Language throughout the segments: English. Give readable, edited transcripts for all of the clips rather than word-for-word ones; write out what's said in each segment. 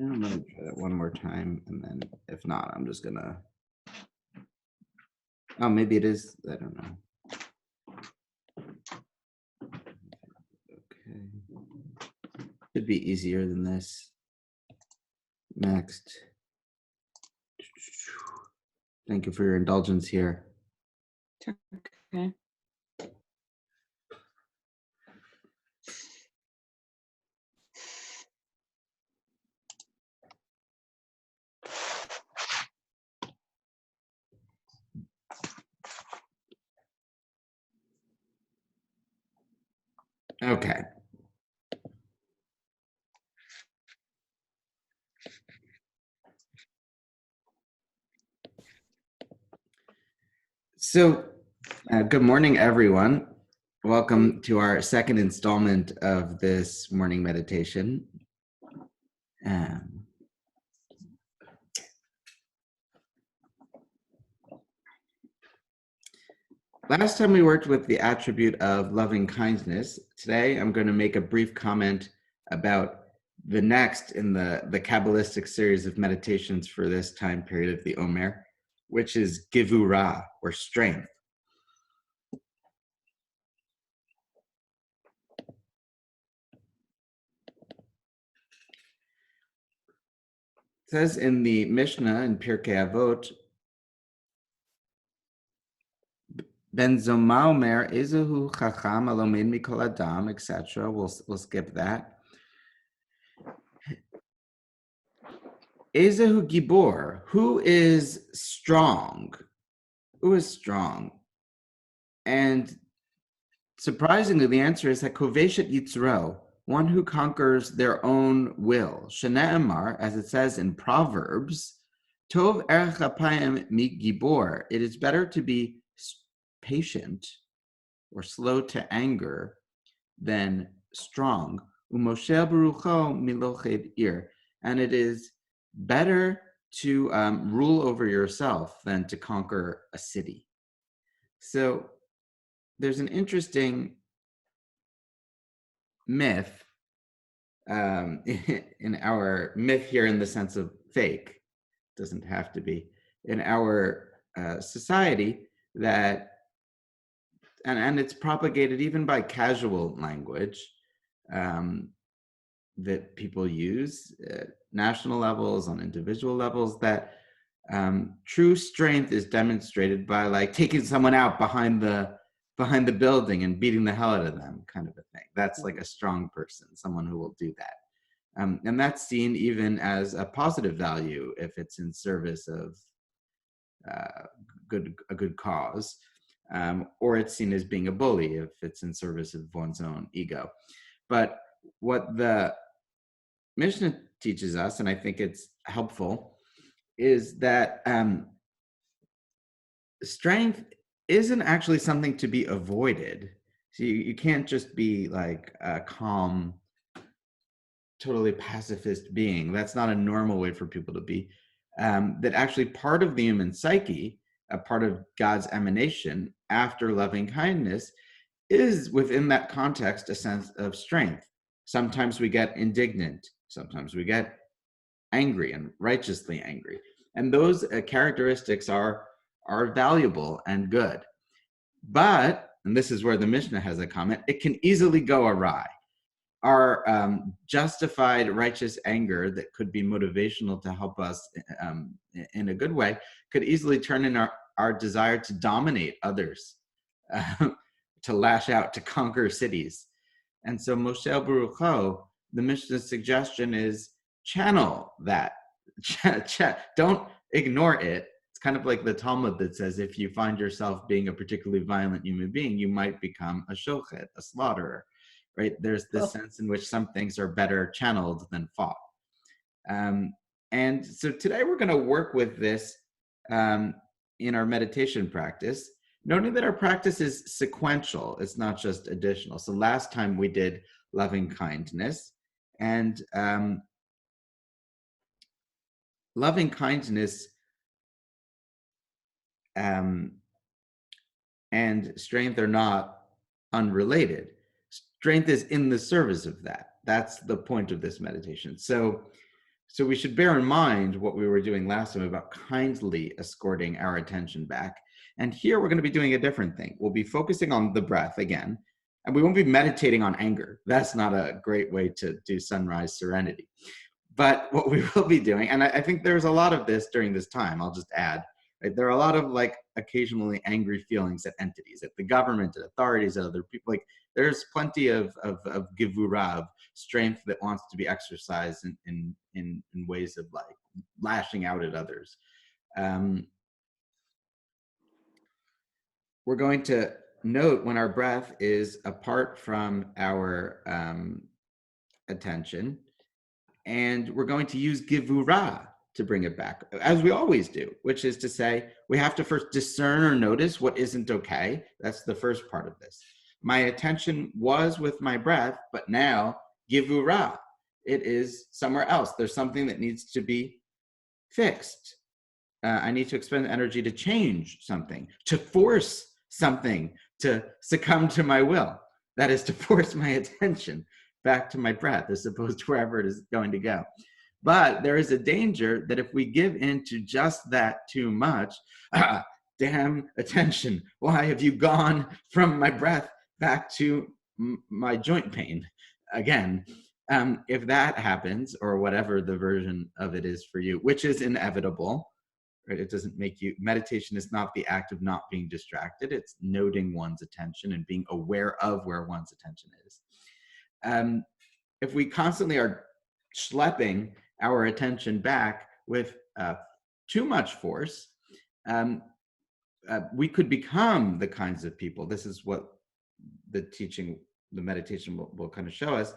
I'm gonna try that one more time, and then if not, I'm just gonna. Oh, maybe it is. I don't know. Okay. Should be easier than this. Next. Thank you for your indulgence here. Okay. Okay. So, good morning, everyone. Welcome to our second installment of this morning meditation. Last time we worked with the attribute of loving kindness. Today, I'm going to make a brief comment about the next in the Kabbalistic series of meditations for this time period of the Omer, which is Givurah, or strength. It says in the Mishnah in Pirkei Avot, Ben Zoma Omer, Ezehu Chacham Alomin Mikol Adam, etc. We'll skip that. Ezehu Gibor, who is strong? Who is strong? And surprisingly, the answer is Hakoveshet Yitzro, one who conquers their own will. Shene'emar, as it says in Proverbs, Tov erech apayim mi gibor. It is better to be patient or slow to anger than strong. Umoshe berucho miloched ir. And it is better to rule over yourself than to conquer a city. So there's an interesting myth in our myth here in the sense of fake, doesn't have to be, in our society that, and it's propagated even by casual language that people use at national levels, on individual levels, that true strength is demonstrated by like taking someone out behind the building and beating the hell out of them, kind of a thing. That's like a strong person, someone who will do that. And that's seen even as a positive value if it's in service of a good cause, or it's seen as being a bully if it's in service of one's own ego. But what the Mishnah teaches us, and I think it's helpful, is that strength isn't actually something to be avoided. So you can't just be like a calm, totally pacifist being. That's not a normal way for people to be. That actually part of the human psyche, a part of God's emanation after loving kindness, is within that context a sense of strength. Sometimes we get indignant. Sometimes we get angry and righteously angry. And those characteristics are valuable and good. But, and this is where the Mishnah has a comment, it can easily go awry. Our justified righteous anger that could be motivational to help us in a good way could easily turn in our desire to dominate others, to lash out, to conquer cities. And so Moshe Baruch, the Mishnah's suggestion is channel that. Don't ignore it. It's kind of like the Talmud that says if you find yourself being a particularly violent human being, you might become a shochet, a slaughterer. Right? There's this sense in which some things are better channeled than fought. And so today we're going to work with this in our meditation practice, noting that our practice is sequential. It's not just additional. So last time we did loving kindness, and loving kindness and strength are not unrelated. Strength is in the service of that. That's the point of this meditation. So So we should bear in mind what we were doing last time about kindly escorting our attention back. And here we're going to be doing a different thing. We'll be focusing on the breath again, and we won't be meditating on anger. That's not a great way to do sunrise serenity. But what we will be doing, and I think there's a lot of this during this time, I'll just add, right? There are a lot of like occasionally angry feelings at entities, at the government, at authorities, at other people. Like there's plenty of givura, of strength that wants to be exercised in ways of like lashing out at others. We're going to note when our breath is apart from our attention, and we're going to use givura to bring it back, as we always do, which is to say, we have to first discern or notice what isn't okay. That's the first part of this. My attention was with my breath, but now givura, it is somewhere else. There's something that needs to be fixed. I need to expend energy to change something, to force something to succumb to my will. That is to force my attention back to my breath as opposed to wherever it is going to go. But there is a danger that if we give in to just that too much, damn attention, why have you gone from my breath back to my joint pain again? If that happens, or whatever the version of it is for you, which is inevitable, right? It doesn't make you, meditation is not the act of not being distracted. It's noting one's attention and being aware of where one's attention is. If we constantly are schlepping our attention back with too much force, we could become the kinds of people. This is what the teaching, the meditation will kind of show us.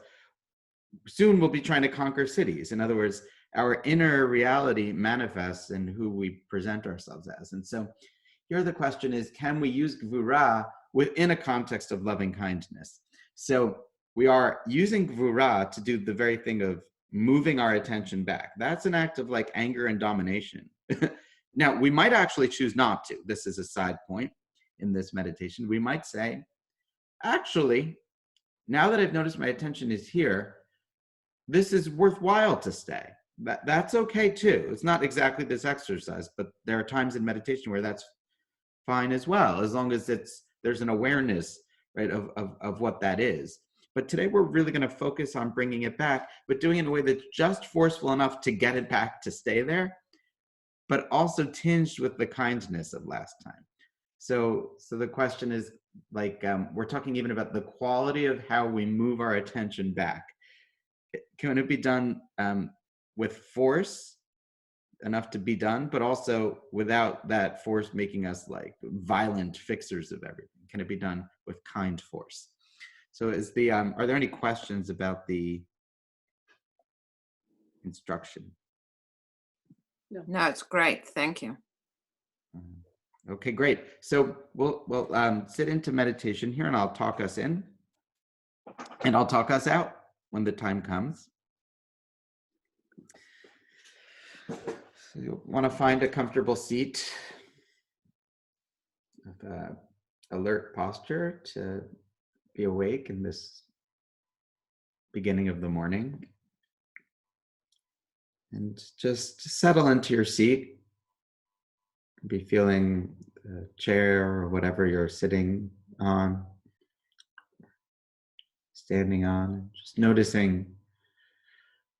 Soon we'll be trying to conquer cities. In other words, our inner reality manifests in who we present ourselves as. And so here the question is, can we use gvura within a context of loving kindness? So we are using gvura to do the very thing of moving our attention back. That's an act of like anger and domination. Now, we might actually choose not to. This is a side point in this meditation. We might say, actually, now that I've noticed my attention is here, this is worthwhile to stay. That's okay too. It's not exactly this exercise, but there are times in meditation where that's fine as well, as long as there's an awareness, right, of what that is. But today we're really going to focus on bringing it back, but doing it in a way that's just forceful enough to get it back to stay there, but also tinged with the kindness of last time. So the question is, like, we're talking even about the quality of how we move our attention back. Can it be done with force enough to be done, but also without that force making us like violent fixers of everything? Can it be done with kind force? So is the are there any questions about the instruction? No, it's great. Thank you. Okay, great. So we'll sit into meditation here, and I'll talk us in, and I'll talk us out when the time comes. So you'll want to find a comfortable seat, alert posture to be awake in this beginning of the morning. And just settle into your seat. Be feeling the chair or whatever you're sitting on, standing on, just noticing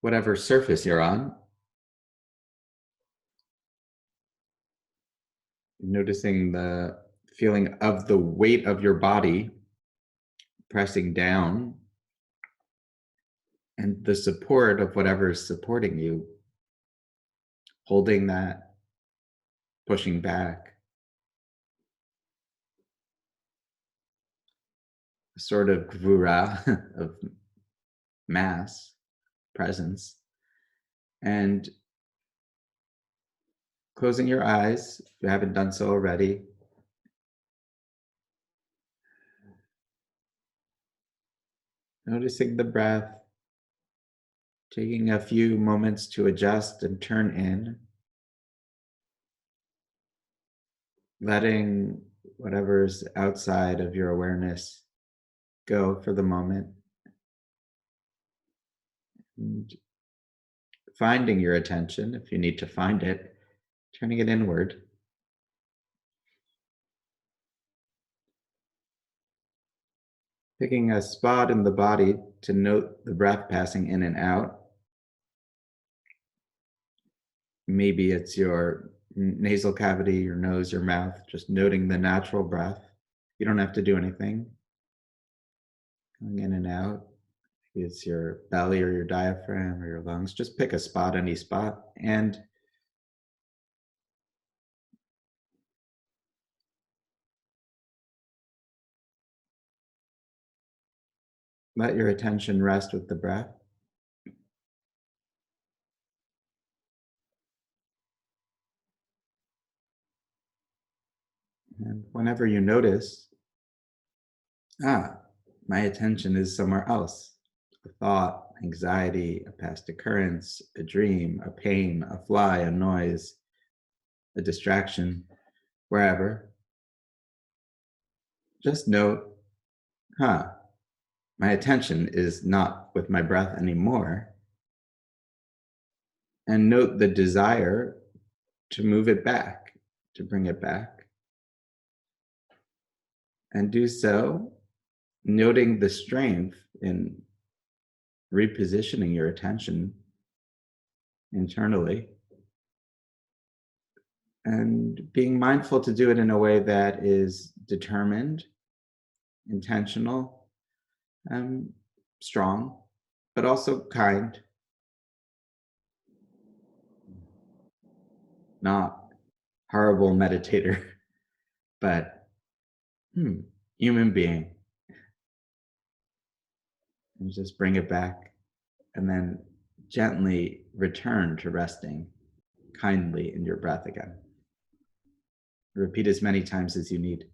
whatever surface you're on. Noticing the feeling of the weight of your body pressing down and the support of whatever is supporting you, holding that, pushing back. A sort of gvura of mass presence. And closing your eyes, if you haven't done so already. Noticing the breath, taking a few moments to adjust and turn in. Letting whatever's outside of your awareness go for the moment. And finding your attention if you need to find it, turning it inward. Picking a spot in the body to note the breath passing in and out. Maybe it's your nasal cavity, your nose, your mouth, just noting the natural breath. You don't have to do anything. Going in and out. Maybe it's your belly or your diaphragm or your lungs. Just pick a spot, any spot, and let your attention rest with the breath. And whenever you notice, my attention is somewhere else. A thought, anxiety, a past occurrence, a dream, a pain, a fly, a noise, a distraction, wherever. Just note, my attention is not with my breath anymore. And note the desire to move it back, to bring it back. And do so, noting the strength in repositioning your attention internally and being mindful to do it in a way that is determined, intentional, strong, but also kind, not horrible meditator, but human being. And just bring it back and then gently return to resting kindly in your breath again. Repeat as many times as you need.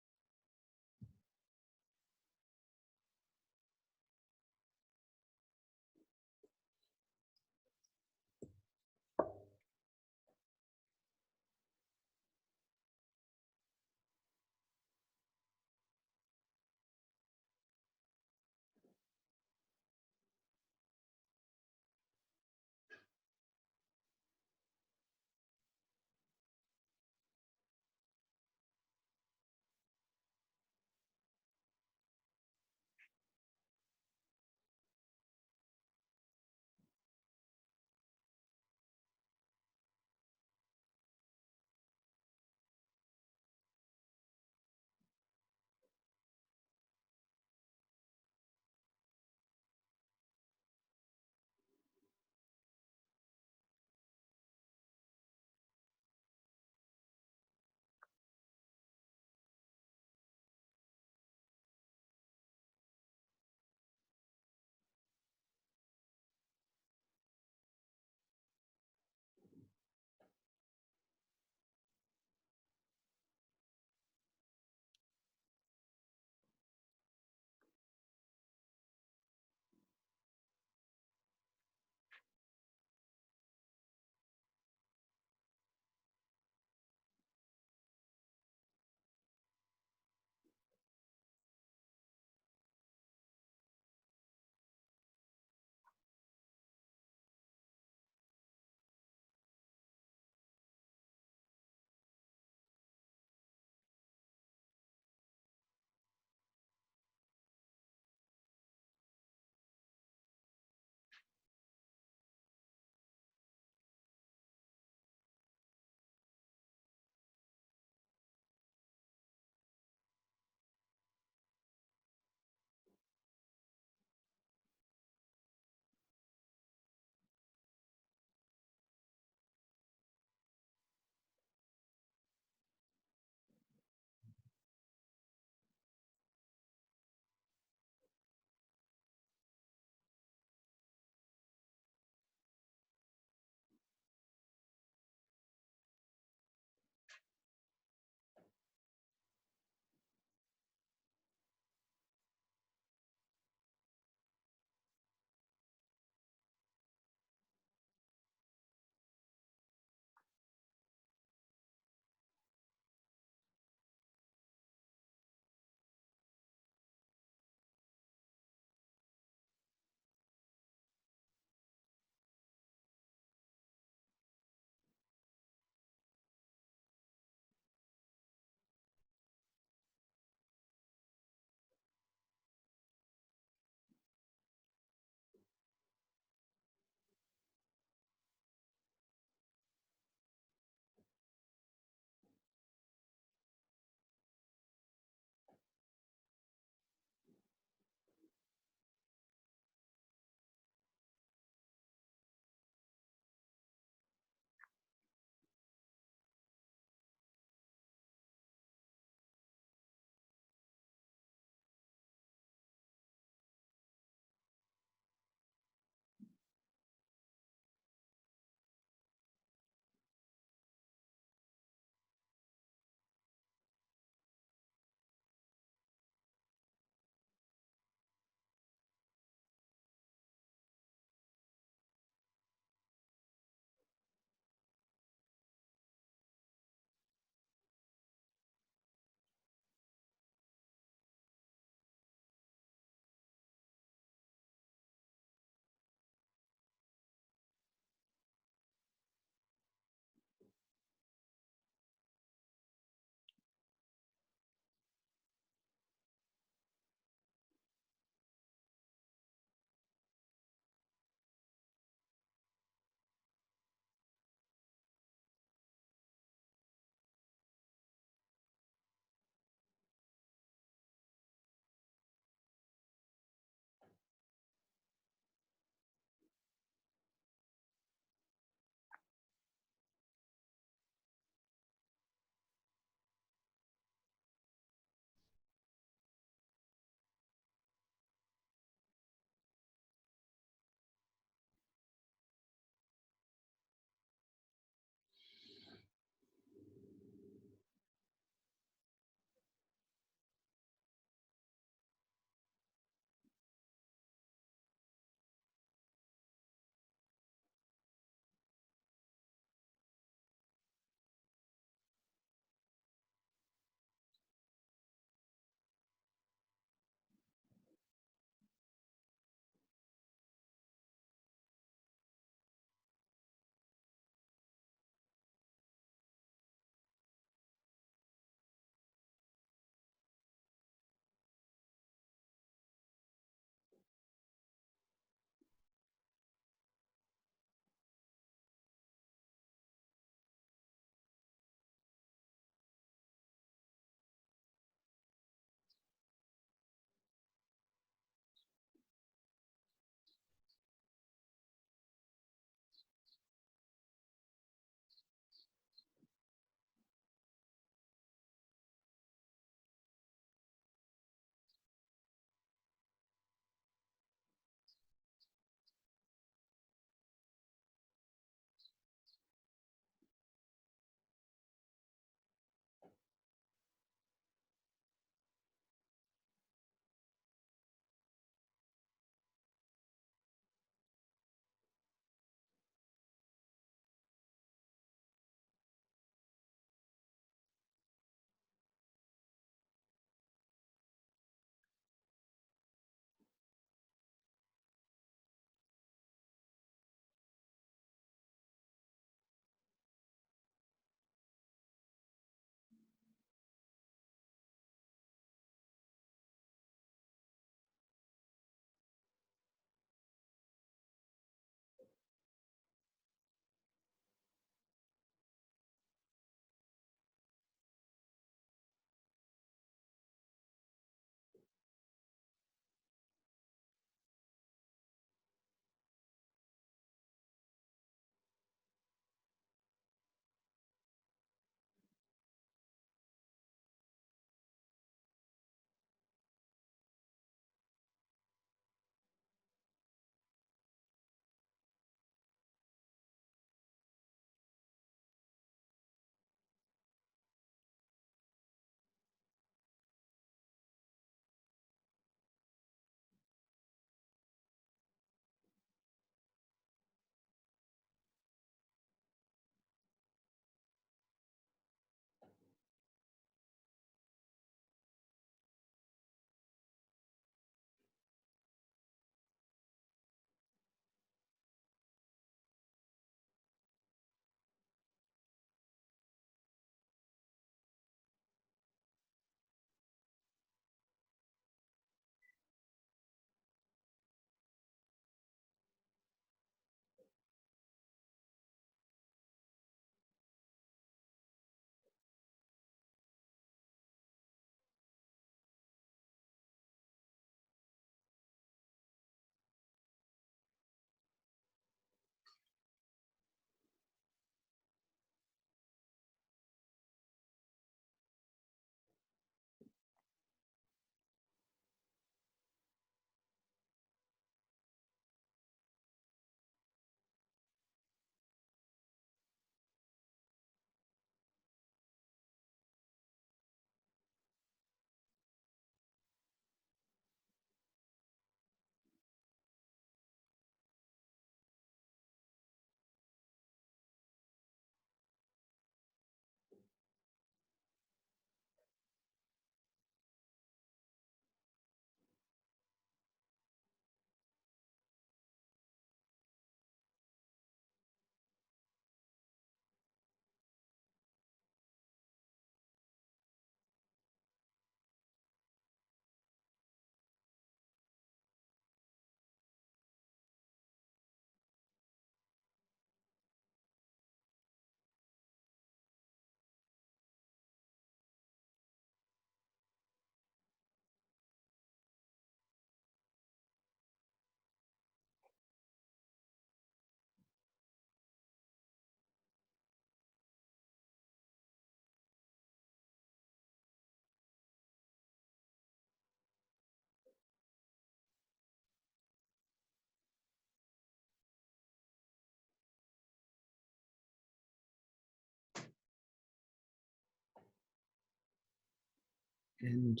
And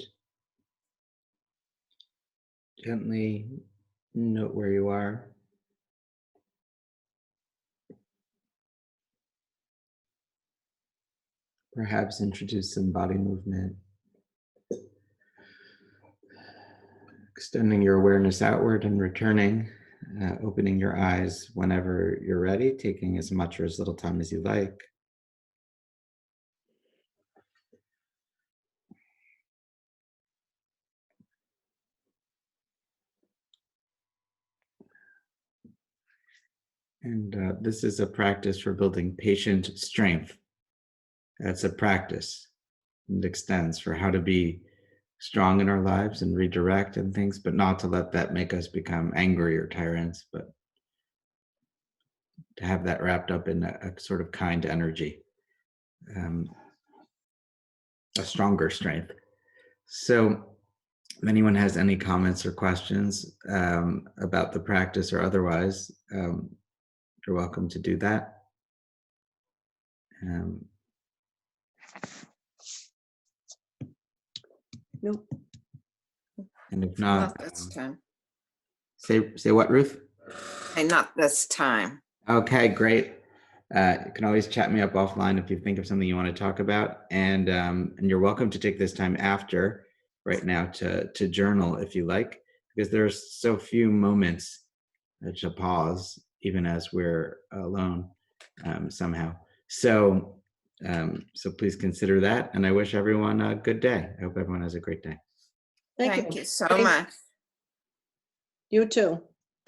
gently note where you are. Perhaps introduce some body movement. Extending your awareness outward and returning, opening your eyes whenever you're ready, taking as much or as little time as you like. And this is a practice for building patient strength. That's a practice. It extends for how to be strong in our lives and redirect and things, but not to let that make us become angry or tyrants, but to have that wrapped up in a sort of kind energy, a stronger strength. So if anyone has any comments or questions about the practice or otherwise, you're welcome to do that. Nope. And if not, Not this time. say what, Ruth? Hey, not this time. Okay, great. You can always chat me up offline if you think of something you want to talk about, and you're welcome to take this time after right now to journal if you like, because there's so few moments to pause, even as we're alone somehow. So please consider that, and I wish everyone a good day. I hope everyone has a great day. Thank you so Thank much. You too.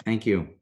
Thank you.